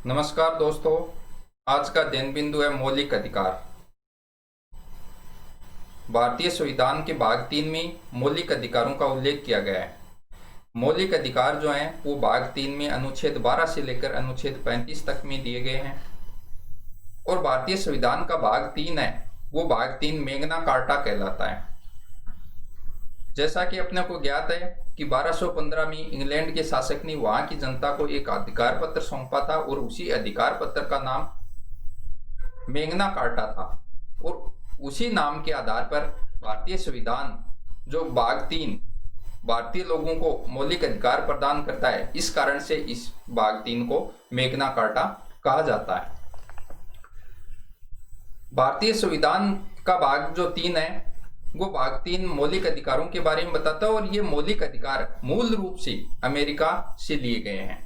नमस्कार दोस्तों। आज का दिन बिंदु है मौलिक अधिकार। भारतीय संविधान के भाग 3 में मौलिक अधिकारों का उल्लेख किया गया है। मौलिक अधिकार जो हैं वो भाग 3 में अनुच्छेद 12 से लेकर अनुच्छेद 35 तक में दिए गए हैं। और भारतीय संविधान का भाग 3 है वो भाग 3 मैग्ना कार्टा कहलाता है। जैसा कि अपने को ज्ञात है कि 1215 में इंग्लैंड के शासक ने वहां की जनता को एक अधिकार पत्र सौंपा था और उसी अधिकार पत्र का नाम मैग्ना कार्टा था। और उसी नाम के आधार पर भारतीय संविधान जो भाग 3 भारतीय लोगों को मौलिक अधिकार प्रदान करता है, इस कारण से इस भाग 3 को मैग्ना कार्टा कहा जाता है। भारतीय संविधान का भाग जो 3 है वो भाग 3 मौलिक अधिकारों के बारे में बताता है। और ये मौलिक अधिकार मूल रूप से अमेरिका से लिए गए हैं।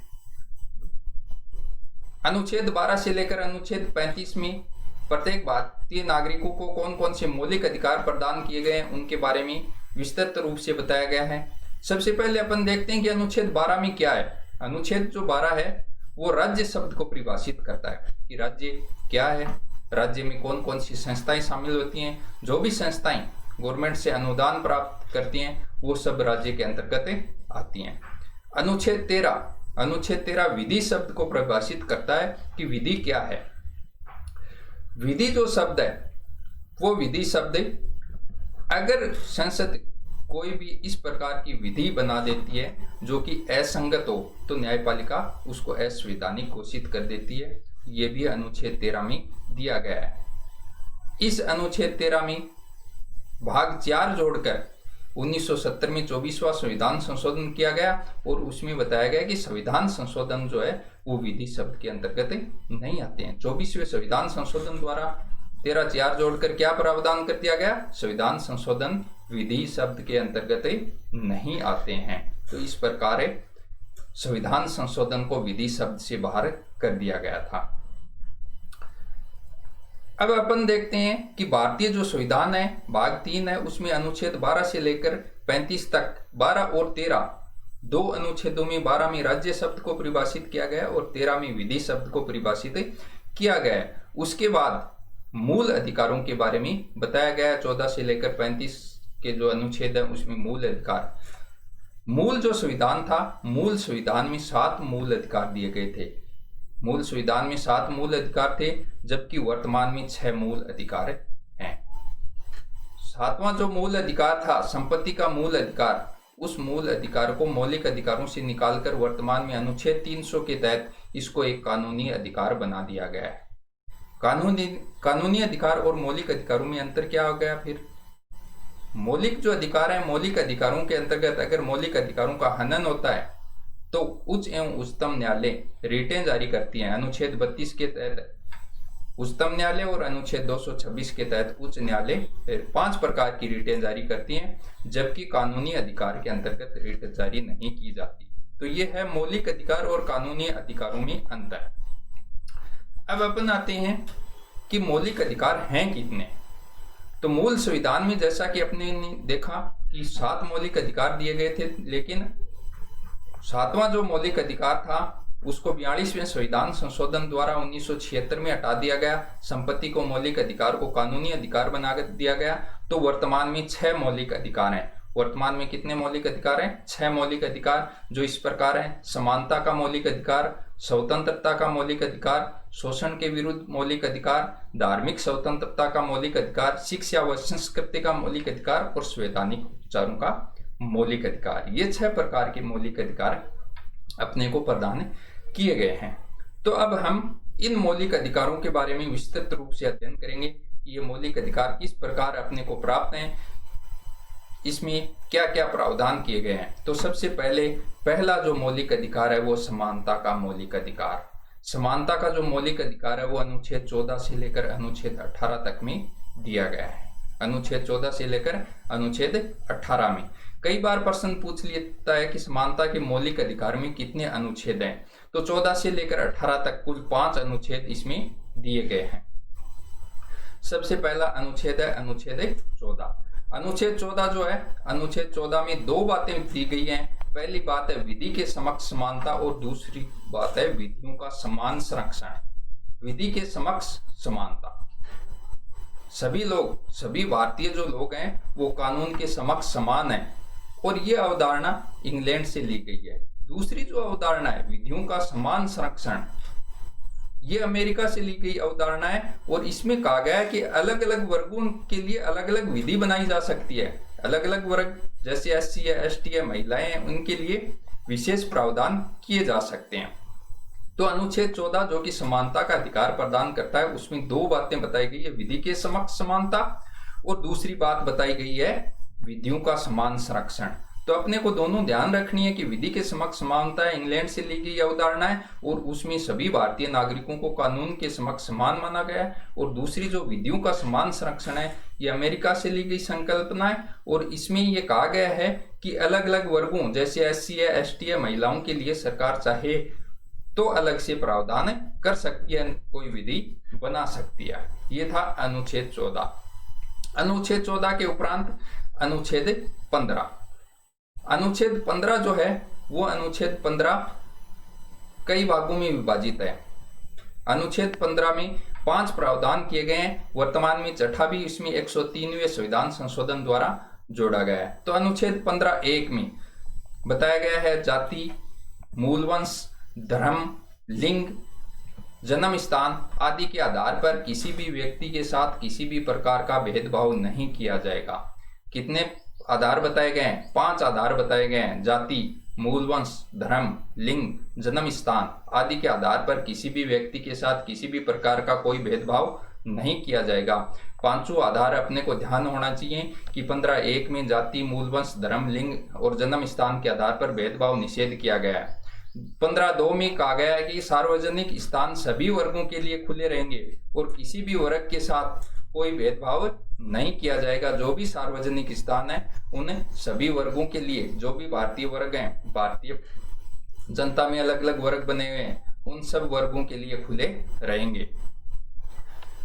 अनुच्छेद 12 से लेकर अनुच्छेद 35 में प्रत्येक भारतीय नागरिकों को कौन कौन से मौलिक अधिकार प्रदान किए गए हैं उनके बारे में विस्तृत रूप से बताया गया है। सबसे पहले अपन देखते हैं कि अनुच्छेद 12 में क्या है। अनुच्छेद जो 12 है वो राज्य शब्द को परिभाषित करता है कि राज्य क्या है, राज्य में कौन कौन सी संस्थाएं शामिल होती हैं। जो भी संस्थाएं गवर्नमेंट से अनुदान प्राप्त करती हैं वो सब राज्य के अंतर्गत आती हैं। अनुच्छेद 13 विधि शब्द को परिभाषित करता है कि विधि क्या है। विधि जो शब्द है वो विधि शब्द अगर संसद कोई भी इस प्रकार की विधि बना देती है जो कि असंगत हो तो न्यायपालिका उसको असंवैधानिक घोषित कर देती है। ये भी अनुच्छेद 13 में दिया गया है। इस अनुच्छेद 13 में भाग 4 जोड़कर 1970 में 24वां संविधान संशोधन किया गया और उसमें बताया गया कि संविधान संशोधन जो है वो विधि शब्द के अंतर्गत नहीं आते हैं। 24वें संविधान संशोधन द्वारा 13(4) जोड़कर क्या प्रावधान कर दिया गया? संविधान संशोधन विधि शब्द के अंतर्गत नहीं आते हैं। तो इस प्रकार संविधान संशोधन को विधि शब्द से बाहर कर दिया गया था। अब अपन देखते हैं कि भारतीय जो संविधान है भाग 3 है उसमें अनुच्छेद 12 से लेकर 35 तक 12 और 13 दो अनुच्छेदों में 12 में राज्य शब्द को परिभाषित किया गया और 13 में विधि शब्द को परिभाषित किया गया है। उसके बाद मूल अधिकारों के बारे में बताया गया। 14 से लेकर 35 के जो अनुच्छेद है उसमें मूल अधिकार, मूल जो संविधान था, मूल संविधान में 7 मूल अधिकार दिए गए थे। मूल संविधान में 7 मूल अधिकार थे जबकि वर्तमान में 6 मूल अधिकार हैं। 7वां जो मूल अधिकार था संपत्ति का मूल अधिकार, उस मूल अधिकार को मौलिक अधिकारों से निकालकर वर्तमान में अनुच्छेद 300 के तहत इसको एक कानूनी अधिकार बना दिया गया है। कानूनी अधिकार और मौलिक अधिकारों में अंतर क्या हो गया? फिर मौलिक जो अधिकार है, मौलिक अधिकारों के अंतर्गत अगर मौलिक अधिकारों का हनन होता है तो उच्च एवं उच्चतम न्यायालय रिटें जारी करती हैं। अनुच्छेद 32 के तहत उच्चतम न्यायालय और अनुच्छेद 226 के तहत उच्च न्यायालय 5 प्रकार की रिटें जारी करती हैं, जबकि कानूनी अधिकार के अंतर्गत रिट जारी नहीं की जाती। तो ये है मौलिक अधिकार और कानूनी अधिकारों में अंतर। अब अपन आते हैं कि मौलिक अधिकार हैं कितने। तो मूल संविधान में जैसा कि अपने ने देखा कि 7 मौलिक अधिकार दिए गए थे, लेकिन 7वां जो मौलिक अधिकार था उसको 42वें संविधान संशोधन द्वारा 1976 में हटा दिया गया। संपत्ति को मौलिक अधिकार को कानूनी अधिकार बना दिया गया। तो वर्तमान में 6 मौलिक अधिकार हैं। वर्तमान में कितने मौलिक अधिकार हैं? 6 मौलिक अधिकार जो इस प्रकार हैं: समानता का मौलिक अधिकार, स्वतंत्रता का मौलिक अधिकार, शोषण के विरुद्ध मौलिक अधिकार, धार्मिक स्वतंत्रता का मौलिक अधिकार, शिक्षा व संस्कृति का मौलिक अधिकार और संवैधानिक उपचारों का मौलिक अधिकार। ये 6 प्रकार के मौलिक अधिकार अपने को प्रदान किए गए हैं। तो अब हम इन मौलिक अधिकारों के बारे में विस्तृत रूप से अध्ययन करेंगे कि ये मौलिक अधिकार किस प्रकार अपने को प्राप्त हैं, इसमें क्या क्या प्रावधान किए गए हैं। तो सबसे पहला जो मौलिक अधिकार है वो समानता का मौलिक अधिकार। समानता का जो मौलिक अधिकार है वो अनुच्छेद 14 से लेकर अनुच्छेद 18 तक में दिया गया है। अनुच्छेद 14 से लेकर अनुच्छेद 18 में कई बार प्रश्न पूछ लेता है कि समानता के मौलिक अधिकार में कितने अनुच्छेद हैं। तो 14 से लेकर 18 तक कुल 5 अनुच्छेद इसमें दिए गए हैं। सबसे पहला अनुच्छेद है अनुच्छेद 14। अनुच्छेद 14 जो है, अनुच्छेद 14 में 2 बातें दी गई हैं। पहली बात है विधि के समक्ष समानता और दूसरी बात है विधियों का समान संरक्षण। विधि के समक्ष समानता, सभी लोग, सभी भारतीय जो लोग हैं वो कानून के समक्ष समान हैं, और ये अवधारणा इंग्लैंड से ली गई है। दूसरी जो अवधारणा है विधियों का समान संरक्षण, ये अमेरिका से ली गई अवधारणा है, और इसमें कहा गया है कि अलग अलग वर्गों के लिए अलग अलग विधि बनाई जा सकती है। अलग अलग वर्ग जैसे एससी है, एसटी है, महिलाएं हैं, उनके लिए विशेष प्रावधान किए जा सकते हैं। तो अनुच्छेद 14 जो कि समानता का अधिकार प्रदान करता है, उसमें दो बातें बताई गई है, विधि के समक्ष समानता और दूसरी बात बताई गई है विधियों का समान संरक्षण। तो अपने को दोनों ध्यान रखनी है कि विधि के समक्ष समानता इंग्लैंड से ली गई अवधारणा है, और उसमें सभी भारतीय नागरिकों को कानून के समक्ष समान माना गया है। और दूसरी जो विधियों का समान संरक्षण है, ये अमेरिका से ली गई संकल्पना है, और इसमें ये कहा गया है कि अलग अलग वर्गों जैसे एससी है, एसटी है, महिलाओं के लिए सरकार चाहे तो अलग से प्रावधान कर सकती है, कोई विधि बना सकती है। ये था अनुच्छेद 14। अनुच्छेद 14 के उपरांत अनुच्छेद 15। अनुच्छेद 15 जो है वो अनुच्छेद 15 कई भागों में विभाजित है। अनुच्छेद 15 में 5 प्रावधान किए गए हैं। वर्तमान में छठा भी इसमें 103वें संविधान संशोधन द्वारा जोड़ा गया है। तो अनुच्छेद 15(1) में बताया गया है जाति, मूलवंश, धर्म, लिंग, जन्म स्थान आदि के आधार पर किसी भी व्यक्ति के साथ किसी भी प्रकार का भेदभाव नहीं किया जाएगा। कितने आधार बताए गए हैं? 5 आधार बताए गए हैं। जाति, मूलवंश, धर्म, लिंग, जन्म स्थान आदि के आधार पर किसी भी व्यक्ति के साथ किसी भी प्रकार का कोई भेदभाव नहीं किया जाएगा। 5 आधार अपने को ध्यान होना चाहिए कि 15(1) में जाति, मूलवंश, धर्म, लिंग और जन्म स्थान के आधार पर भेदभाव निषेध किया गया है। 15(2) में कहा गया है कि सार्वजनिक स्थान सभी वर्गों के लिए खुले रहेंगे और किसी भी वर्ग के साथ कोई भेदभाव नहीं किया जाएगा। जो भी सार्वजनिक स्थान है उन सभी वर्गों के लिए, जो भी भारतीय वर्ग हैं, भारतीय जनता में अलग अलग वर्ग बने हुए हैं, उन सब वर्गों के लिए खुले रहेंगे।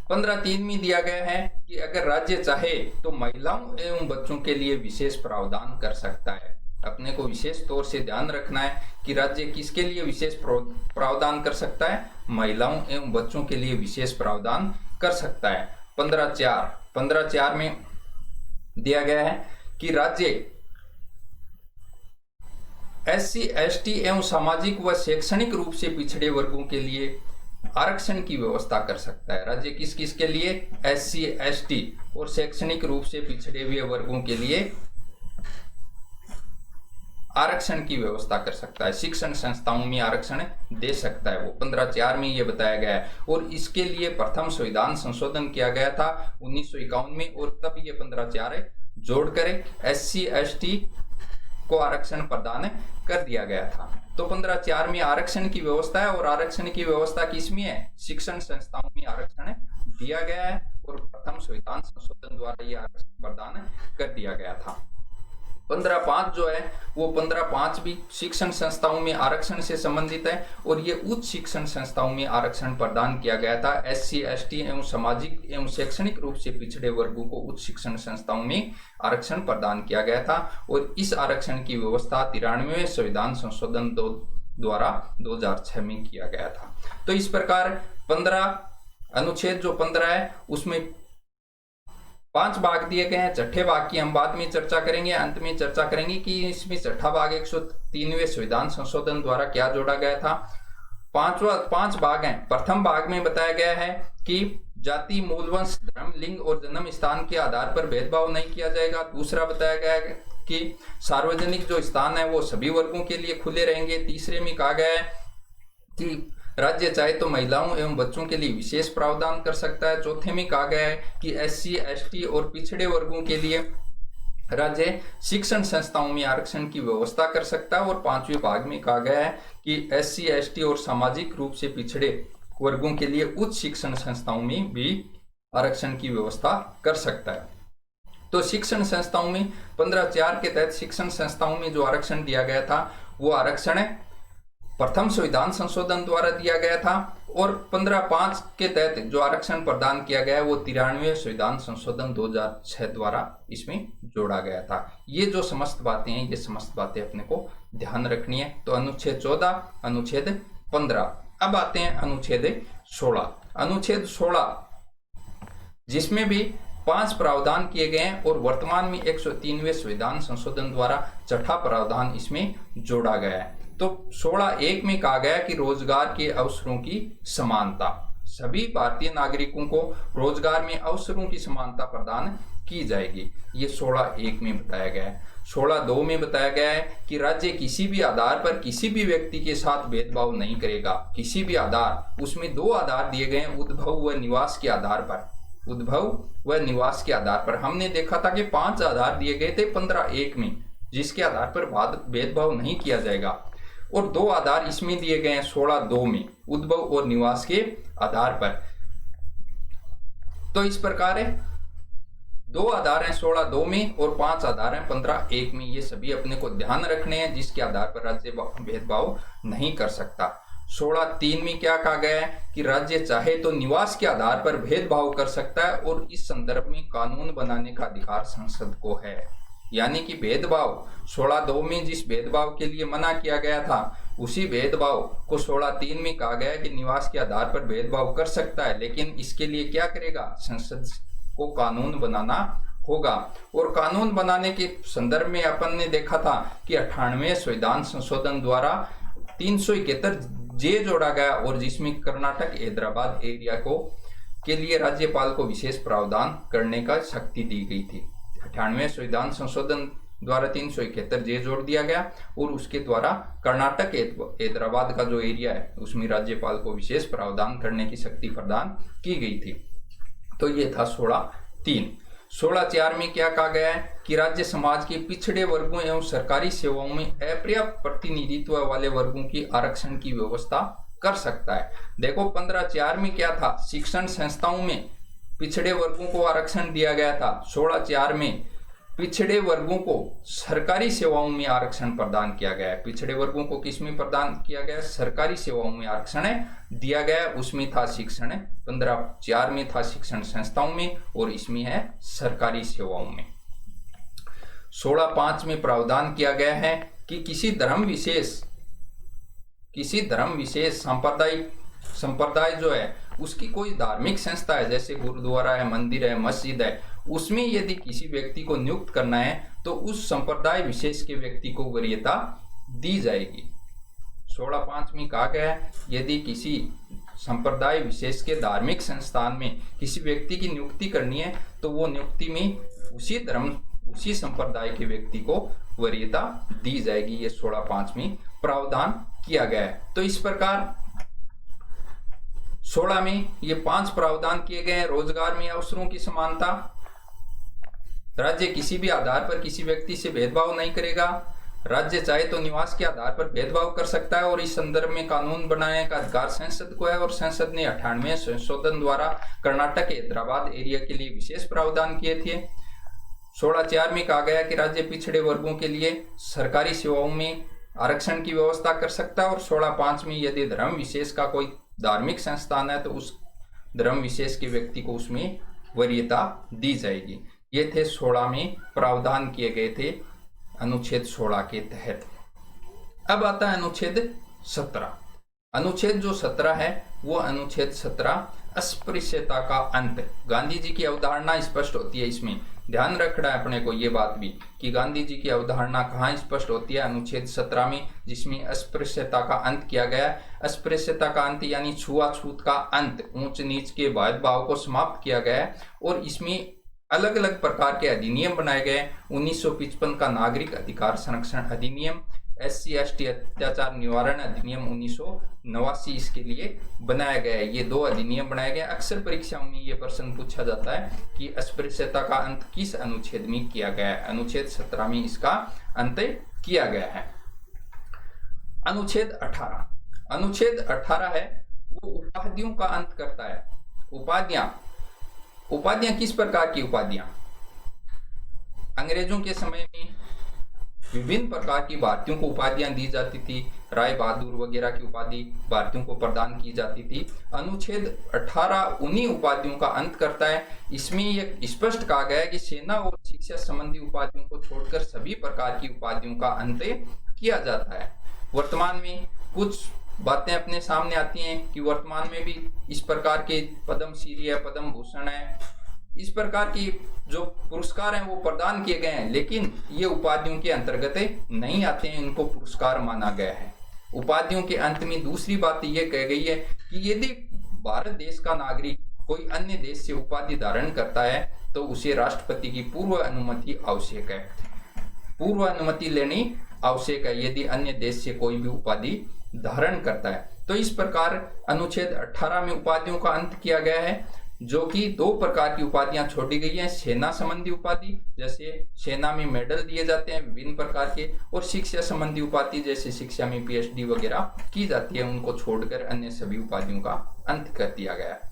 15(3) में दिया गया है कि अगर राज्य चाहे तो महिलाओं एवं बच्चों के लिए विशेष प्रावधान कर सकता है। अपने को विशेष तौर से ध्यान रखना है कि राज्य किसके लिए विशेष प्रावधान कर सकता है? महिलाओं एवं बच्चों के लिए विशेष प्रावधान कर सकता है। 15(4) में दिया गया है कि राज्य एससी, एसटी एवं सामाजिक व शैक्षणिक रूप से पिछड़े वर्गों के लिए आरक्षण की व्यवस्था कर सकता है। राज्य किस किस के लिए? एससी, एसटी और शैक्षणिक रूप से पिछड़े हुए वर्गों के लिए आरक्षण की व्यवस्था कर सकता है। शिक्षण संस्थाओं में आरक्षण दे सकता है वो। 15(4) में ये बताया गया है, और इसके लिए प्रथम संविधान संशोधन किया गया था 1951 में, और तब ये 15(4) जोड़कर एससी, एसटी को आरक्षण प्रदान कर दिया गया था। तो 15(4) में आरक्षण की व्यवस्था है, और आरक्षण की व्यवस्था किसमें है? शिक्षण संस्थाओं में आरक्षण दिया गया है, और प्रथम संविधान संशोधन द्वारा ये आरक्षण प्रदान कर दिया गया था। 15(5) जो है वो 15(5) भी शिक्षण संस्थाओं में आरक्षण से संबंधित है, और ये उच्च शिक्षण संस्थाओं में आरक्षण प्रदान किया गया था। एससी, एसटी एवं सामाजिक एवं शैक्षणिक रूप से पिछड़े वर्गों को उच्च शिक्षण संस्थाओं में आरक्षण प्रदान किया गया था, और इस आरक्षण की व्यवस्था 93वें संविधान संशोधन द्वारा 2006 में किया गया था। तो इस प्रकार 15 अनुच्छेद जो 15 है उसमें 5 भाग दिए गए हैं। छठे भाग की हम बाद में चर्चा करेंगे, अंत में चर्चा करेंगे कि इसमें छठा भाग 103वें संविधान संशोधन द्वारा क्या जोड़ा गया था। 5 भाग हैं। प्रथम भाग में बताया गया है कि जाति, मूलवंश, धर्म, लिंग और जन्म स्थान के आधार पर भेदभाव नहीं किया जाएगा। दूसरा बताया गया है कि सार्वजनिक जो स्थान है वो सभी वर्गों के लिए खुले रहेंगे। तीसरे में कहा गया है कि राज्य चाहे तो महिलाओं एवं बच्चों के लिए विशेष प्रावधान कर सकता है। चौथे में कहा गया है कि एससी, एसटी और पिछड़े वर्गों के लिए राज्य शिक्षण संस्थाओं में आरक्षण की व्यवस्था कर सकता है। और 5वें भाग में कहा गया है कि एससी, एसटी और सामाजिक रूप से पिछड़े वर्गों के लिए उच्च शिक्षण संस्थाओं में भी आरक्षण की व्यवस्था कर सकता है। तो शिक्षण संस्थाओं में 15(4) के तहत शिक्षण संस्थाओं में जो आरक्षण दिया गया था वो आरक्षण प्रथम संविधान संशोधन द्वारा दिया गया था, और 15(5) के तहत जो आरक्षण प्रदान किया गया है वो 93वें संविधान संशोधन 2006 द्वारा इसमें जोड़ा गया था। ये जो समस्त बातें हैं, ये समस्त बातें अपने को ध्यान रखनी है। तो अनुच्छेद 14, अनुच्छेद 15। अब आते हैं अनुच्छेद 16। अनुच्छेद 16 जिसमें भी 5 प्रावधान किए गए हैं और वर्तमान में 103वें संविधान संशोधन द्वारा छठा प्रावधान इसमें जोड़ा गया है। तो 16(1) में कहा गया कि रोजगार के अवसरों की समानता, सभी भारतीय नागरिकों को रोजगार में अवसरों की समानता प्रदान की जाएगी, ये 16(1) में बताया गया है। 16(2) में बताया गया है कि राज्य किसी भी आधार पर किसी भी व्यक्ति के साथ भेदभाव नहीं करेगा। किसी भी आधार, उसमें 2 आधार दिए गए हैं, उद्भव व निवास के आधार पर। उद्भव व निवास के आधार पर हमने देखा था कि 5 आधार दिए गए थे 15(1) में, जिसके आधार पर भेदभाव नहीं किया जाएगा, और 2 आधार इसमें दिए गए हैं 16(2) में, उद्भव और निवास के आधार पर। तो इस प्रकार है 2 आधार हैं 16(2) में और 5 आधार हैं 15(1) में। ये सभी अपने को ध्यान रखने हैं, जिसके आधार पर राज्य भेदभाव नहीं कर सकता। 16(3) में क्या कहा गया है कि राज्य चाहे तो निवास के आधार पर भेदभाव कर सकता है और इस संदर्भ में कानून बनाने का अधिकार संसद को है। यानी कि भेदभाव 16(2) में जिस भेदभाव के लिए मना किया गया था, उसी भेदभाव को 16(3) में कहा गया है कि निवास के आधार पर भेदभाव कर सकता है, लेकिन इसके लिए क्या करेगा, संसद को कानून बनाना होगा। और कानून बनाने के संदर्भ में अपन ने देखा था कि 98वें संविधान संशोधन द्वारा 371 जे जोड़ा गया, और जिसमें कर्नाटक हैदराबाद एरिया को के लिए राज्यपाल को विशेष प्रावधान करने का शक्ति दी गई थी। 98वें संविधान संशोधन द्वारा 371 जे जोड़ दिया गया और उसके द्वारा कर्नाटक हैदराबाद का जो एरिया है उसमें राज्यपाल को विशेष प्रावधान करने की शक्ति प्रदान की गई थी। तो ये था 16(3). 16(4) में क्या कहा गया है कि राज्य समाज के पिछड़े वर्गों एवं सरकारी सेवाओं में अपर्याप्त प्रतिनिधित्व वाले वर्गों की आरक्षण की व्यवस्था कर सकता है। देखो 15(4) में क्या था, शिक्षण संस्थाओं में पिछड़े वर्गों को आरक्षण दिया गया था। 16(4) में पिछड़े वर्गों को सरकारी सेवाओं में आरक्षण प्रदान किया गया है। पिछड़े वर्गों को किस में प्रदान किया गया, सरकारी सेवाओं में आरक्षण दिया गया। उसमें था शिक्षण, 15(4) में था शिक्षण संस्थाओं में, और इसमें है सरकारी सेवाओं में। 16(5) में प्रावधान किया गया है कि किसी धर्म विशेष संप्रदाय जो है उसकी कोई धार्मिक संस्था है, जैसे गुरुद्वारा है, मंदिर है, मस्जिद है, उसमें यदि किसी व्यक्ति को नियुक्त करना है तो उस संप्रदाय विशेष के व्यक्ति को वरीयता दी जाएगी। 16(5) में कहा गया है यदि किसी संप्रदाय विशेष के धार्मिक संस्थान में किसी व्यक्ति की नियुक्ति करनी है तो वो नियुक्ति में उसी संप्रदाय के व्यक्ति को वरीयता दी जाएगी। ये 16(5) में प्रावधान किया गया है। तो इस प्रकार 16 में ये 5 प्रावधान किए गए हैं। रोजगार में अवसरों की समानता, राज्य किसी भी आधार पर किसी व्यक्ति से भेदभाव नहीं करेगा, राज्य चाहे तो निवास के आधार पर भेदभाव कर सकता है और इस संदर्भ में कानून बनाने का अधिकार संसद को है, और संसद ने 98वें संशोधन द्वारा कर्नाटक हैदराबाद एरिया के लिए विशेष प्रावधान किए थे। 16(4) में कहा गया कि राज्य पिछड़े वर्गों के लिए सरकारी सेवाओं में आरक्षण की व्यवस्था कर सकता है, और 16(5) में यदि धर्म विशेष का कोई धार्मिक संस्थान है तो उस धर्म विशेष के व्यक्ति को उसमें वरीयता दी जाएगी। ये थे 16 में प्रावधान किए गए थे अनुच्छेद 16 के तहत। अब आता है अनुच्छेद 17। अनुच्छेद जो 17 है वो अनुच्छेद 17 अस्पृश्यता का अंत। गांधी जी की अवधारणा स्पष्ट होती है इसमें, ध्यान रखना है अपने को ये बात भी कि गांधी जी की अवधारणा कहाँ स्पष्ट होती है, अनुच्छेद 17 में, जिसमें अस्पृश्यता का अंत किया गया है। अस्पृश्यता का अंत यानी छुआछूत का अंत, ऊंच नीच के भेदभाव को समाप्त किया गया है, और इसमें अलग अलग प्रकार के अधिनियम बनाए गए। 1955 का नागरिक अधिकार संरक्षण अधिनियम, SC/ST अत्याचार निवारण अधिनियम 1989 इसके लिए बनाया गया है। ये 2 अधिनियम बनाए गए। अक्सर परीक्षाओं में ये प्रश्न पूछा जाता है कि अस्पृश्यता का अंत किस अनुच्छेद में किया गया है। अनुच्छेद 17 में इसका अंत किया गया है। अनुच्छेद 18, अनुच्छेद 18 है वो उपाधियों का अंत करता है। उपाधियां किस प्रकार की उपाधियां, अंग्रेजों के समय में विभिन्न प्रकार की भारतीयों को उपाधियां दी जाती थी, राय बहादुर वगैरह की उपाधि भारतीयों को प्रदान की जाती थी। अनुच्छेद 18 उन्हीं उपाधियों का अंत करता है। इसमें यह स्पष्ट कहा गया है कि सेना और शिक्षा संबंधी उपाधियों को छोड़कर सभी प्रकार की उपाधियों का अंत किया जाता है। वर्तमान में कुछ बातें अपने सामने आती हैं कि वर्तमान में भी इस प्रकार के पद्मश्री है, पद्म भूषण है, इस प्रकार की जो पुरस्कार हैं वो प्रदान किए गए हैं, लेकिन ये उपाधियों के अंतर्गत नहीं आते हैं, इनको पुरस्कार माना गया है। उपाधियों के अंत में दूसरी बात ये कह गई है कि यदि भारत देश का नागरिक कोई अन्य देश से उपाधि धारण करता है तो उसे राष्ट्रपति की पूर्व अनुमति आवश्यक है, पूर्व अनुमति लेनी आवश्यक है यदि अन्य देश से कोई भी उपाधि धारण करता है। तो इस प्रकार अनुच्छेद 18 में उपाधियों का अंत किया गया है, जो कि 2 प्रकार की उपाधियां छोड़ी गई हैं। सेना संबंधी उपाधि, जैसे सेना में मेडल दिए जाते हैं विभिन्न प्रकार के, और शिक्षा संबंधी उपाधि जैसे शिक्षा में PhD वगैरह की जाती है, उनको छोड़कर अन्य सभी उपाधियों का अंत कर दिया गया है।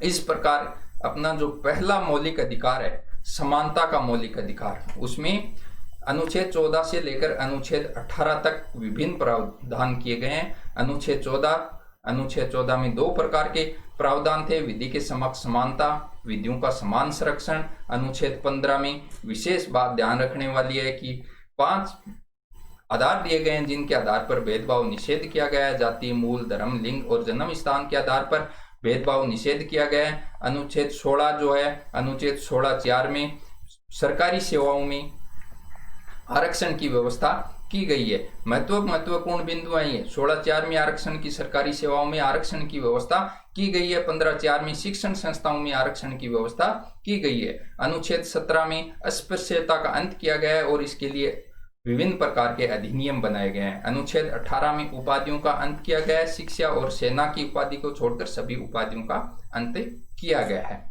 इस प्रकार अपना जो पहला मौलिक अधिकार है, समानता का मौलिक अधिकार, उसमें अनुच्छेद 14 से लेकर अनुच्छेद 18 तक विभिन्न प्रावधान किए गए हैं। अनुच्छेद 14 में 2 प्रकार के प्रावधान थे, विधि के समक्ष समानता, विधियों का समान संरक्षण। अनुच्छेद 15 में विशेष बात ध्यान रखने वाली है कि 5 आधार दिए गए हैं जिनके आधार पर भेदभाव निषेध किया गया है। जाति, मूल, धर्म, लिंग और जन्म स्थान के आधार पर भेदभाव निषेध किया गया है। अनुच्छेद 16 जो है, अनुच्छेद 16(4) में सरकारी सेवाओं में आरक्षण की व्यवस्था की गई है। महत्वपूर्ण बिंदु है ये। 16(4) में आरक्षण की सरकारी सेवाओं में आरक्षण की व्यवस्था की गई है। 15(4) में शिक्षण संस्थाओं में आरक्षण की व्यवस्था की गई है। अनुच्छेद 17 में अस्पृश्यता का अंत किया गया है और इसके लिए विभिन्न प्रकार के अधिनियम बनाए गए हैं। अनुच्छेद 18 में उपाधियों का अंत किया गया है। शिक्षा और सेना की उपाधि को छोड़कर सभी उपाधियों का अंत किया गया है।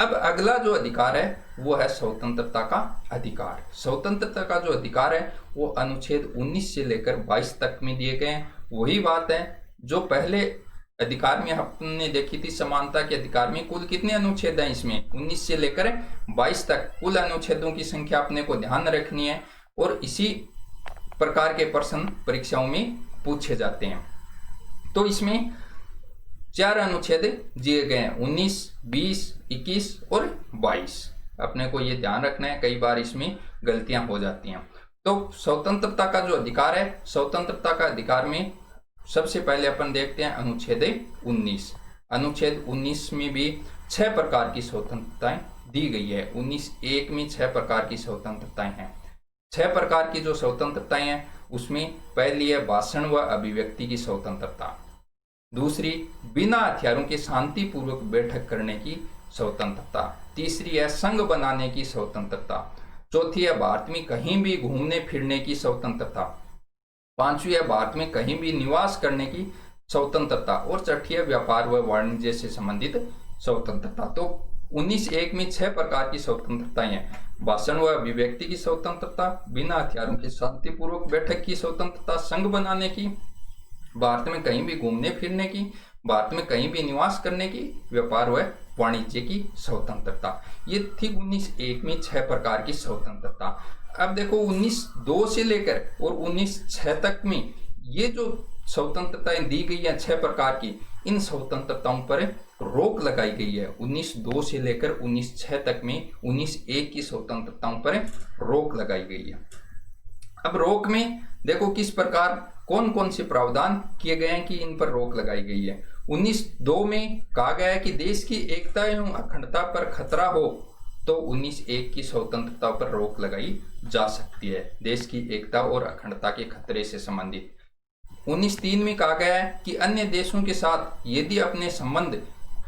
अब अगला जो अधिकार है वो है स्वतंत्रता का अधिकार। स्वतंत्रता का जो अधिकार है वो अनुच्छेद 19 से लेकर 22 तक में दिए गए हैं। वही बात है जो पहले अधिकार में हमने देखी थी, समानता के अधिकार में कुल कितने अनुच्छेद हैं, इसमें 19 से लेकर 22 तक कुल अनुच्छेदों की संख्या अपने को ध्यान रखनी है और इसी प्रकार के प्रश्न परीक्षाओं में पूछे जाते हैं। तो इसमें 4 अनुच्छेद दिए गए हैं, 19, 20, 21 और 22। अपने को ये ध्यान रखना है, कई बार इसमें गलतियां हो जाती हैं। तो स्वतंत्रता का जो अधिकार है, स्वतंत्रता का अधिकार में सबसे पहले अपन देखते हैं अनुच्छेद 19। अनुच्छेद 19 में भी 6 प्रकार की स्वतंत्रताएं दी गई है। 19(1) में 6 प्रकार की स्वतंत्रताएं हैं। 6 प्रकार की जो स्वतंत्रताएं हैं उसमें पहली है भाषण व अभिव्यक्ति की स्वतंत्रता। दूसरी, बिना हथियारों के शांतिपूर्वक बैठक करने की स्वतंत्रता। तीसरी है संघ बनाने की स्वतंत्रता। चौथी है भारत में कहीं भी घूमने फिरने की स्वतंत्रता। 5वीं है भारत में कहीं भी निवास करने की स्वतंत्रता। और 6ठी है व्यापार व वाणिज्य से संबंधित स्वतंत्रता। तो 19(1) में 6 प्रकार की स्वतंत्रताएं हैं। भाषण व अभिव्यक्ति की स्वतंत्रता, बिना हथियारों के शांतिपूर्वक बैठक की स्वतंत्रता, संघ बनाने की, भारत में कहीं भी घूमने फिरने की, भारत में कहीं भी निवास करने की, व्यापार व वाणिज्य की स्वतंत्रता। ये थी 19(1) में 6 प्रकार की स्वतंत्रता। अब देखो 19(2) से लेकर और 19(6) तक में ये जो स्वतंत्रताएं दी गई हैं 6 प्रकार की, इन स्वतंत्रताओं पर रोक लगाई गई है। 19(2) से लेकर 19(6) तक में 19(1) की स्वतंत्रताओं पर रोक लगाई गई है। अब रोक में देखो किस प्रकार कौन कौन से प्रावधान किए गए हैं कि इन पर रोक लगाई गई है। 19(2) में कहा गया है कि देश की एकता एवं अखंडता पर खतरा हो तो 19(1) की स्वतंत्रता पर रोक लगाई जा सकती है, देश की एकता और अखंडता के खतरे से संबंधित। 19(3) में कहा गया है कि अन्य देशों के साथ यदि अपने संबंध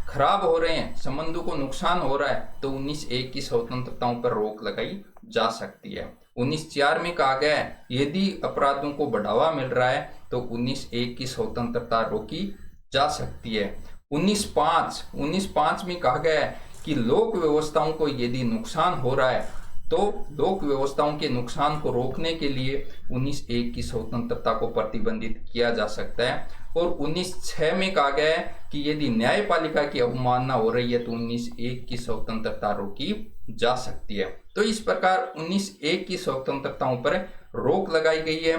खराब हो रहे हैं, संबंधों को नुकसान हो रहा है तो 19(1) की स्वतंत्रताओं पर रोक लगाई जा सकती है। 19(4) में कहा गया है यदि अपराधों को बढ़ावा मिल रहा है तो 19(1) की स्वतंत्रता रोकी जा सकती है। 19(5) में कहा गया है कि लोक व्यवस्थाओं को यदि नुकसान हो रहा है तो लोक व्यवस्थाओं के नुकसान को रोकने के लिए 19(1) की स्वतंत्रता को प्रतिबंधित किया जा सकता है। और 19(6) में कहा गया है कि यदि न्यायपालिका की अवमानना हो रही है तो 19(1) की स्वतंत्रता रोकी जा सकती है। तो इस प्रकार 19(1) की स्वतंत्रताओं पर रोक लगाई गई है।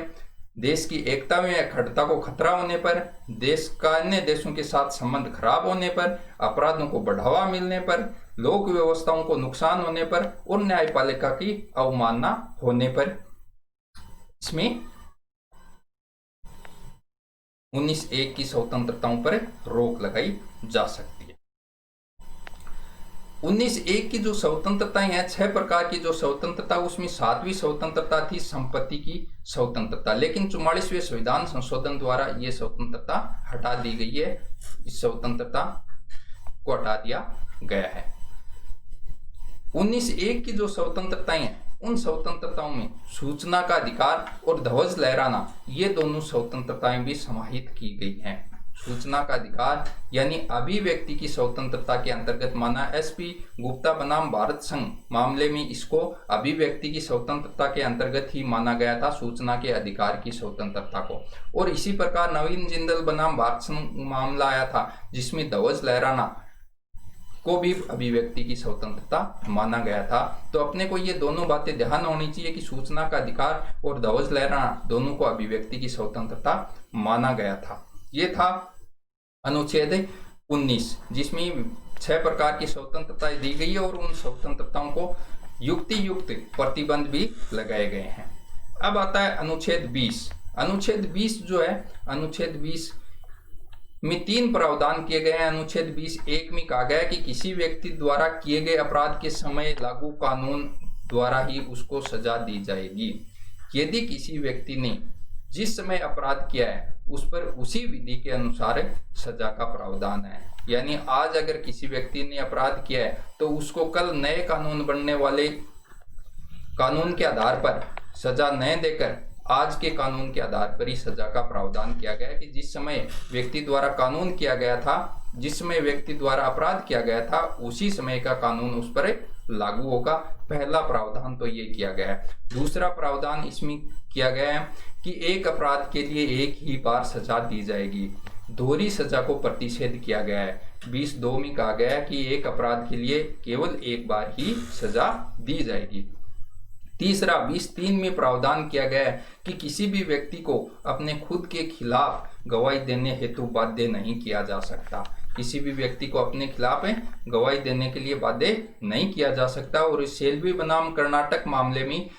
देश की एकता में अखंडता को खतरा होने पर, देश का अन्य देशों के साथ संबंध खराब होने पर, अपराधों को बढ़ावा मिलने पर, लोक व्यवस्थाओं को नुकसान होने पर और न्यायपालिका की अवमानना होने पर इसमें 19(1) की स्वतंत्रताओं पर रोक लगाई जा सकती है। 19(1) की जो स्वतंत्रताएं हैं, 6 प्रकार की जो स्वतंत्रता, उसमें 7वीं स्वतंत्रता थी संपत्ति की स्वतंत्रता, लेकिन 44वें संविधान संशोधन द्वारा ये स्वतंत्रता हटा दी गई है। इस स्वतंत्रता को हटा दिया गया है। 19(1) की जो स्वतंत्रताएं हैं, उन स्वतंत्रताओं में सूचना का अधिकार और ध्वज लहराना, ये दोनों स्वतंत्रताएं भी समाहित की गई हैं। सूचना का अधिकार यानी अभिव्यक्ति की स्वतंत्रता के अंतर्गत माना। एसपी गुप्ता बनाम भारत संघ मामले में इसको अभिव्यक्ति की स्वतंत्रता के अंतर्गत ही माना गया था, सूचना के अधिकार की स्वतंत्रता को। और इसी प्रकार नवीन जिंदल बनाम भारत संघ मामला आया था, जिसमें ध्वज लहराना को भी अभिव्यक्ति की स्वतंत्रता माना गया था। तो अपने को ये दोनों बातें ध्यान होनी चाहिए कि सूचना का अधिकार और ध्वज लहराना दोनों को अभिव्यक्ति की स्वतंत्रता माना गया था। ये था अनुच्छेद 19, जिसमें 6 प्रकार की स्वतंत्रताएं दी गई है और उन स्वतंत्रताओं को युक्ति युक्त प्रतिबंध भी लगाए गए हैं। अब आता है अनुच्छेद 20। अनुच्छेद 20 जो है, अनुच्छेद 20 में 3 प्रावधान किए गए हैं। अनुच्छेद 20(1) में कहा गया है कि किसी व्यक्ति द्वारा किए गए अपराध के समय लागू कानून द्वारा ही उसको सजा दी जाएगी। यदि किसी व्यक्ति ने जिस समय अपराध किया है उस पर उसी विधि के अनुसार सजा का प्रावधान है। यानी आज अगर किसी व्यक्ति ने अपराध किया है तो उसको कल नए कानून बनने वाले कानून के आधार पर सजा न देकर आज के कानून के आधार पर ही सजा का प्रावधान किया गया है कि जिस समय व्यक्ति द्वारा कानून किया गया था, जिस समय व्यक्ति द्वारा अपराध किया गया था, उसी समय का कानून उस पर लागू होगा। पहला प्रावधान तो ये किया गया है। दूसरा प्रावधान इसमें किया गया है कि एक अपराध के लिए एक ही बार सजा दी जाएगी। दोहरी सजा को प्रतिषेध किया गया है। 20(2) में कहा गया है कि एक अपराध के लिए केवल एक बार ही सजा दी जाएगी। तीसरा 20(3) में प्रावधान किया गया है कि किसी भी व्यक्ति को अपने खुद के खिलाफ गवाही देने हेतु बाध्य नहीं किया जा सकता। किसी भी व्यक्ति को अपने खिलाफ गवाही देने के लिए बाध्य नहीं किया जा सकता। और सेल्वी बनाम कर्नाटक मामले में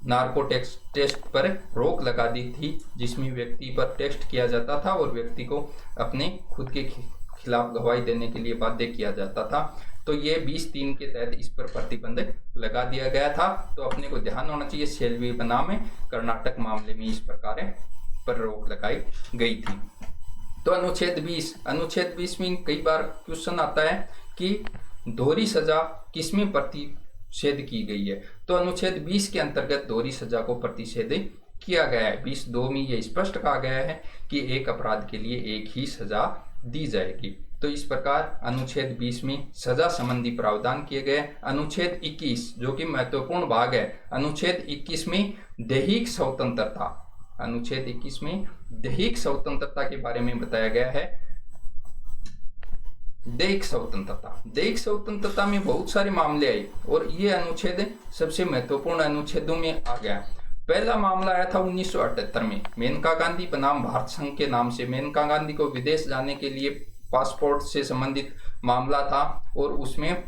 नार्को टेस्ट पर रोक लगा दी थी, जिसमें व्यक्ति पर टेस्ट किया जाता था और व्यक्ति को अपने खुद के खिलाफ गवाही देने के लिए बाध्य किया जाता था। तो ये 20(3) के तहत इस पर प्रतिबंध लगा दिया गया था। तो अपने को ध्यान होना चाहिए, सेल्वी बनाम कर्नाटक मामले में इस प्रकार पर रोक लगाई गई थी। तो अनुच्छेद 20 में कई बार क्वेश्चन आता है कि दोहरी सजा किसमें प्रतिषेध की गई है। तो अनुच्छेद 20 के अंतर्गत दोहरी सजा को प्रतिषेध किया गया है। 20(2) में यह स्पष्ट कहा गया है कि एक अपराध के लिए एक ही सजा दी जाएगी। तो इस प्रकार अनुच्छेद 20 में सजा संबंधी प्रावधान किए गए। अनुच्छेद 21 जो कि महत्वपूर्ण भाग है, अनुच्छेद 21 में दैहिक स्वतंत्रता, अनुच्छेद 21 में दैहिक स्वतंत्रता के बारे में बताया गया है। दैहिक स्वतंत्रता में बहुत सारे मामले आए और ये अनुच्छेद सबसे महत्वपूर्ण अनुच्छेदों में आ गया। पहला मामला आया था 1978 में, मेनका गांधी बनाम भारत संघ के नाम से। मेनका गांधी को विदेश जाने के लिए पासपोर्ट से संबंधित मामला था और उसमें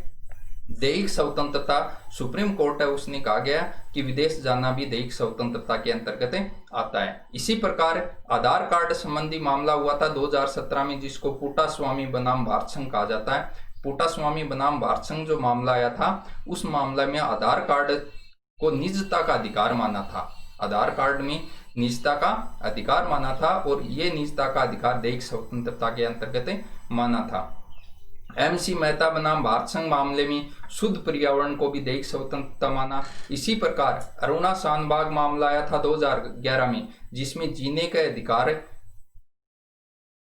दैहिक स्वतंत्रता सुप्रीम कोर्ट है, उसने कहा गया कि विदेश जाना भी दैहिक स्वतंत्रता के अंतर्गत आता है। इसी प्रकार आधार कार्ड संबंधी मामला हुआ था 2017 में, जिसको पूटा स्वामी बनाम भारत संघ कहा जाता है। पूटा स्वामी बनाम भारत संघ जो मामला आया था, उस मामला में आधार कार्ड को निजता का अधिकार माना था। आधार कार्ड में निजता का अधिकार माना था और ये निजता का अधिकार दैहिक स्वतंत्रता के अंतर्गत माना था। MC मेहता बनाम भारत संघ मामले में शुद्ध पर्यावरण को भी दैहिक स्वतंत्रता माना। इसी प्रकार अरुणा शानबाग मामला आया था 2011 में, जिसमें जीने का अधिकार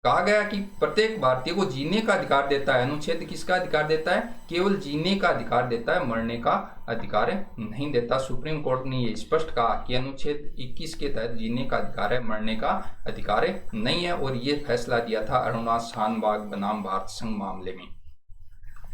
कहा गया कि प्रत्येक भारतीय को जीने का अधिकार देता है। अनुच्छेद किसका अधिकार देता है? केवल जीने का अधिकार देता है, मरने का अधिकार नहीं देता। सुप्रीम कोर्ट ने ये स्पष्ट कहा कि अनुच्छेद 21 के तहत जीने का अधिकार है, मरने का अधिकार नहीं है। और ये फैसला दिया था अरुणा शानबाग बनाम भारत संघ मामले में।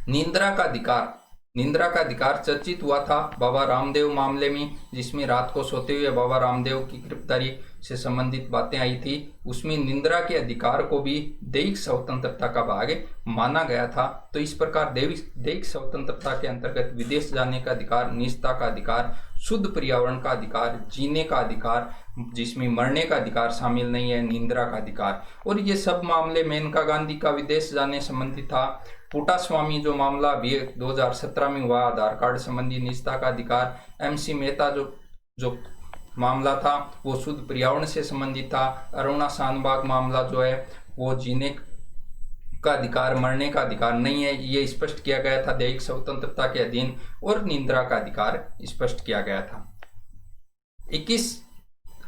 निंद्रा का अधिकार चर्चित हुआ था बाबा रामदेव मामले में, जिसमें रात को सोते हुए बाबा रामदेव की गिरफ्तारी से संबंधित बातें आई थी, उसमें निंद्रा के अधिकार को भी दैहिक स्वतंत्रता का भाग माना गया था। तो इस प्रकार दैहिक स्वतंत्रता के अंतर्गत विदेश जाने का अधिकार, निजता का अधिकार, शुद्ध पर्यावरण का अधिकार, जीने का अधिकार, जिसमें मरने का अधिकार शामिल नहीं है, निंद्रा का अधिकार, और ये सब मामले मेनका गांधी का विदेश जाने संबंधी था। पुट्टास्वामी जो मामला अभी 2017 में हुआ, आधार कार्ड संबंधी निजता का अधिकार। MC मेहता जो मामला था वो शुद्ध पर्यावरण से संबंधित था। अरुणा शानबाग मामला जो है वो जीने का अधिकार, मरने का अधिकार नहीं है, ये स्पष्ट किया गया था दैहिक स्वतंत्रता के अधीन, और निंद्रा का अधिकार स्पष्ट किया गया था।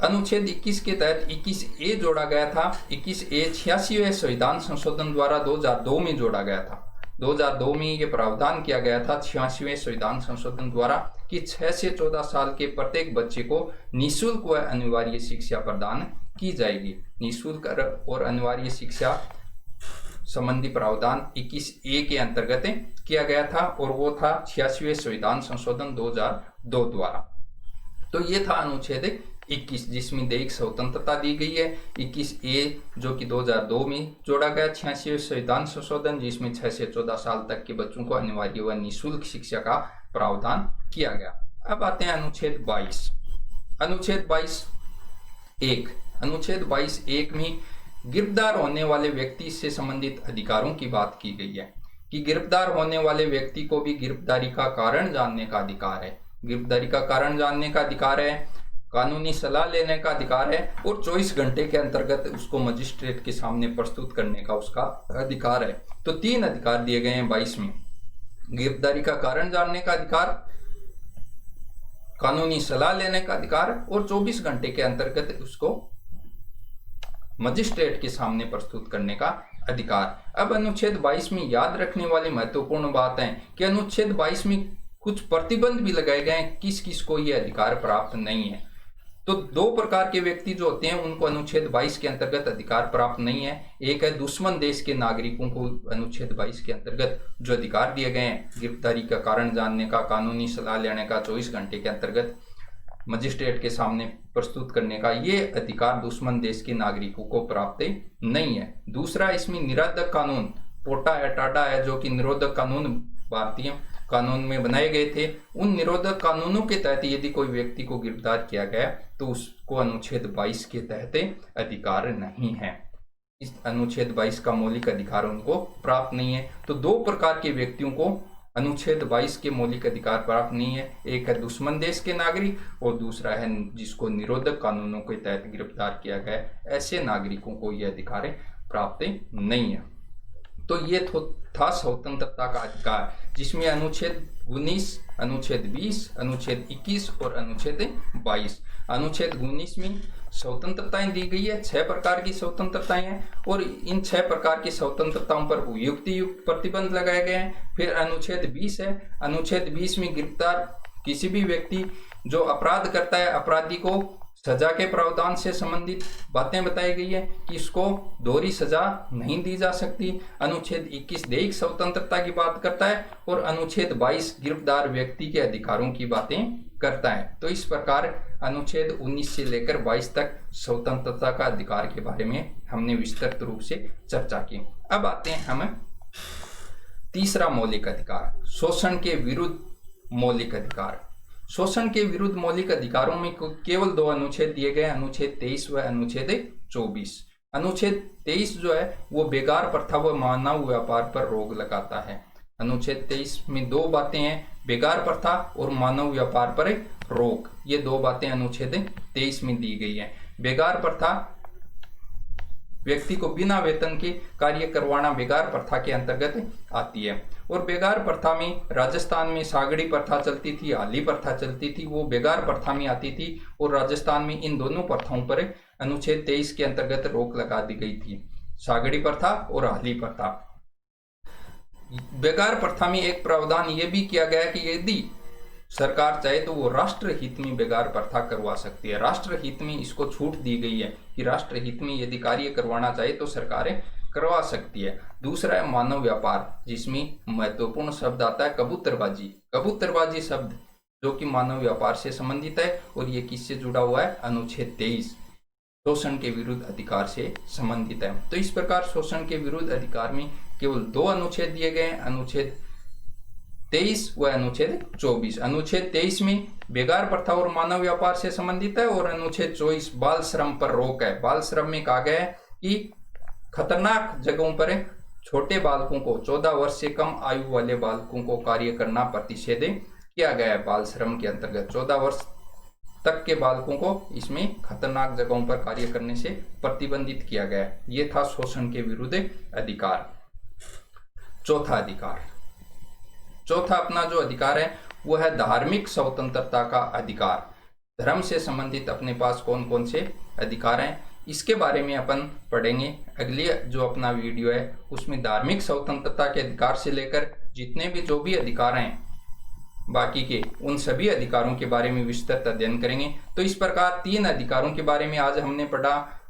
अनुच्छेद 21 के तहत 21A जोड़ा गया था। 21A 86वें संविधान संशोधन द्वारा 2002 में जोड़ा गया था। 2002 में ये प्रावधान किया गया था 86वें संविधान संशोधन द्वारा कि 6 से 14 साल के प्रत्येक बच्चे को निःशुल्क व अनिवार्य शिक्षा प्रदान की जाएगी। निःशुल्क और अनिवार्य शिक्षा संबंधी प्रावधान 21A के अंतर्गत किया गया था, और वो था 86वें संविधान संशोधन 2002 द्वारा। तो ये था अनुच्छेद 21 जिसमें दैहिक स्वतंत्रता दी गई है। 21A जो कि 2002 में जोड़ा गया 86वें संविधान संशोधन, जिसमें 6 से 14 साल तक के बच्चों को अनिवार्य व निःशुल्क शिक्षा का प्रावधान किया गया। अब आते हैं अनुच्छेद 22। अनुच्छेद 22(1) अनुच्छेद 22(1) में गिरफ्तार होने वाले व्यक्ति से संबंधित अधिकारों की बात की गई है कि गिरफ्तार होने वाले व्यक्ति को भी गिरफ्तारी का कारण जानने का अधिकार है। गिरफ्तारी का कारण जानने का अधिकार है, कानूनी सलाह लेने का अधिकार है, और 24 घंटे के अंतर्गत उसको मजिस्ट्रेट के सामने प्रस्तुत करने का उसका अधिकार है। तो 3 अधिकार दिए गए हैं 22 में: गिरफ्तारी का कारण जानने का अधिकार, कानूनी सलाह लेने का अधिकार, और 24 घंटे के अंतर्गत उसको मजिस्ट्रेट के सामने प्रस्तुत करने का अधिकार। अब अनुच्छेद 22 में याद रखने वाली महत्वपूर्ण बात है कि अनुच्छेद 22 में कुछ प्रतिबंध भी लगाए गए हैं, किस किस को ये अधिकार प्राप्त नहीं है। तो 2 प्रकार के व्यक्ति जो होते हैं उनको अनुच्छेद 22 के अंतर्गत अधिकार प्राप्त नहीं है। एक है दुश्मन देश के नागरिकों को अनुच्छेद 22 के अंतर्गत जो अधिकार दिए गए हैं, गिरफ्तारी का कारण जानने का, कानूनी सलाह लेने का, 24 घंटे के अंतर्गत मजिस्ट्रेट के सामने प्रस्तुत करने का, ये अधिकार दुश्मन देश के नागरिकों को प्राप्त नहीं है। दूसरा, इसमें निरोधक कानून, पोटा है, टाटा है, जो कि निरोधक कानून भारतीय कानून में बनाए गए थे। उन निरोधक कानूनों के तहत यदि कोई व्यक्ति को गिरफ्तार किया गया तो उसको अनुच्छेद 22 के तहत अधिकार नहीं है। इस अनुच्छेद 22 का मौलिक अधिकार उनको प्राप्त नहीं है। तो 2 प्रकार के व्यक्तियों को अनुच्छेद 22 के मौलिक अधिकार प्राप्त नहीं है। एक है दुश्मन देश के नागरिक, और दूसरा है जिसको निरोधक कानूनों के तहत गिरफ्तार किया गया, ऐसे नागरिकों को यह अधिकार प्राप्त नहीं है। तो ये था स्वतंत्रता का अधिकार, जिसमें अनुच्छेद 19, अनुच्छेद 20, अनुच्छेद 21 और अनुच्छेद 22। अनुच्छेद 19 में स्वतंत्रताएं दी गई है, 6 प्रकार की स्वतंत्रताएं हैं, और इन 6 प्रकार की स्वतंत्रताओं पर युक्ति युक्त प्रतिबंध लगाए गए हैं। फिर अनुच्छेद 20 है। अनुच्छेद 20 में गिरफ्तार किसी भी व्यक्ति जो अपराध करता है, अपराधी को सजा के प्रावधान से संबंधित बातें बताई गई है कि इसको दोहरी सजा नहीं दी जा सकती। अनुच्छेद 21 दैहिक स्वतंत्रता की बात करता है, और अनुच्छेद 22 गिरफ्तार व्यक्ति के अधिकारों की बातें करता है। तो इस प्रकार अनुच्छेद 19 से लेकर 22 तक स्वतंत्रता का अधिकार के बारे में हमने विस्तृत रूप से चर्चा की। अब आते हैं हम तीसरा मौलिक अधिकार, शोषण के विरुद्ध मौलिक अधिकार। शोषण के विरुद्ध मौलिक अधिकारों में केवल 2 अनुच्छेद दिए गए, अनुच्छेद 23 व अनुच्छेद 24। अनुच्छेद 23 जो है वो बेगार प्रथा व मानव व्यापार पर रोक लगाता है। अनुच्छेद 23 में 2 बातें हैं, बेगार प्रथा और मानव व्यापार पर रोक। ये 2 बातें अनुच्छेद 23 में दी गई है। बेगार प्रथा, व्यक्ति को बिना वेतन के कार्य करवाना बेगार प्रथा के अंतर्गत आती है। और बेगार प्रथा में राजस्थान में सागड़ी प्रथा चलती थी, हाली प्रथा चलती थी, वो बेगार प्रथा में आती थी। और राजस्थान में इन दोनों प्रथाओं पर अनुच्छेद 23 के अंतर्गत रोक लगा दी गई थी, सागड़ी प्रथा और हाली प्रथा। बेगार प्रथा में एक प्रावधान ये भी किया गया कि यदि सरकार चाहे तो वो राष्ट्र हित में बेगार प्रथा करवा सकती है। राष्ट्र हित में इसको छूट दी गई है कि राष्ट्र हित में यदि कार्य करवाना चाहे तो सरकारें करवा सकती है। दूसरा है मानव व्यापार, जिसमें महत्वपूर्ण शब्द आता है कबूतरबाजी। कबूतरबाजी शब्द जो कि मानव व्यापार से संबंधित है, और ये किससे जुड़ा हुआ है, अनुच्छेद 23। शोषण के विरुद्ध अधिकार से संबंधित है। तो इस प्रकार शोषण के विरुद्ध अधिकार में केवल 2 अनुच्छेद दिए गए हैं, अनुच्छेद 23 व अनुच्छेद 24। अनुच्छेद 23 में बेगार प्रथा और मानव व्यापार से संबंधित है और अनुच्छेद 24 बाल श्रम पर रोक है। बाल श्रम में कहा गया है कि खतरनाक जगहों पर छोटे बालकों को, 14 वर्ष से कम आयु वाले बालकों को कार्य करना प्रतिषेध किया गया है। बाल श्रम के अंतर्गत 14 वर्ष तक के बालकों को इसमें खतरनाक जगहों पर कार्य करने से प्रतिबंधित किया गया है। ये था शोषण के विरुद्ध अधिकार। चौथा अपना जो अधिकार है वो है धार्मिक स्वतंत्रता का अधिकार। धर्म से संबंधित अपने पास कौन कौन से अधिकार हैं, इसके बारे में अपन पढ़ेंगे। अगली जो अपना वीडियो है उसमें धार्मिक स्वतंत्रता के अधिकार से लेकर जितने भी जो भी अधिकार हैं बाकी के, उन सभी अधिकारों के बारे में विस्तृत अध्ययन करेंगे। तो इस प्रकार 3 अधिकारों के बारे में आज हमने पढ़ा।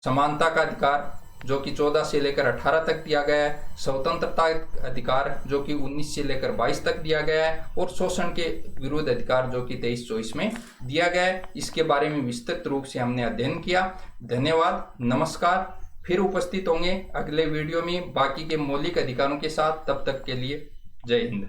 समानता का अधिकार जो कि 14 से लेकर 18 तक दिया गया है, स्वतंत्रता अधिकार जो कि 19 से लेकर 22 तक दिया गया है, और शोषण के विरुद्ध अधिकार जो कि 23-24 में दिया गया है। इसके बारे में विस्तृत रूप से हमने अध्ययन किया। धन्यवाद, नमस्कार। फिर उपस्थित होंगे अगले वीडियो में बाकी के मौलिक अधिकारों के साथ। तब तक के लिए जय हिंद।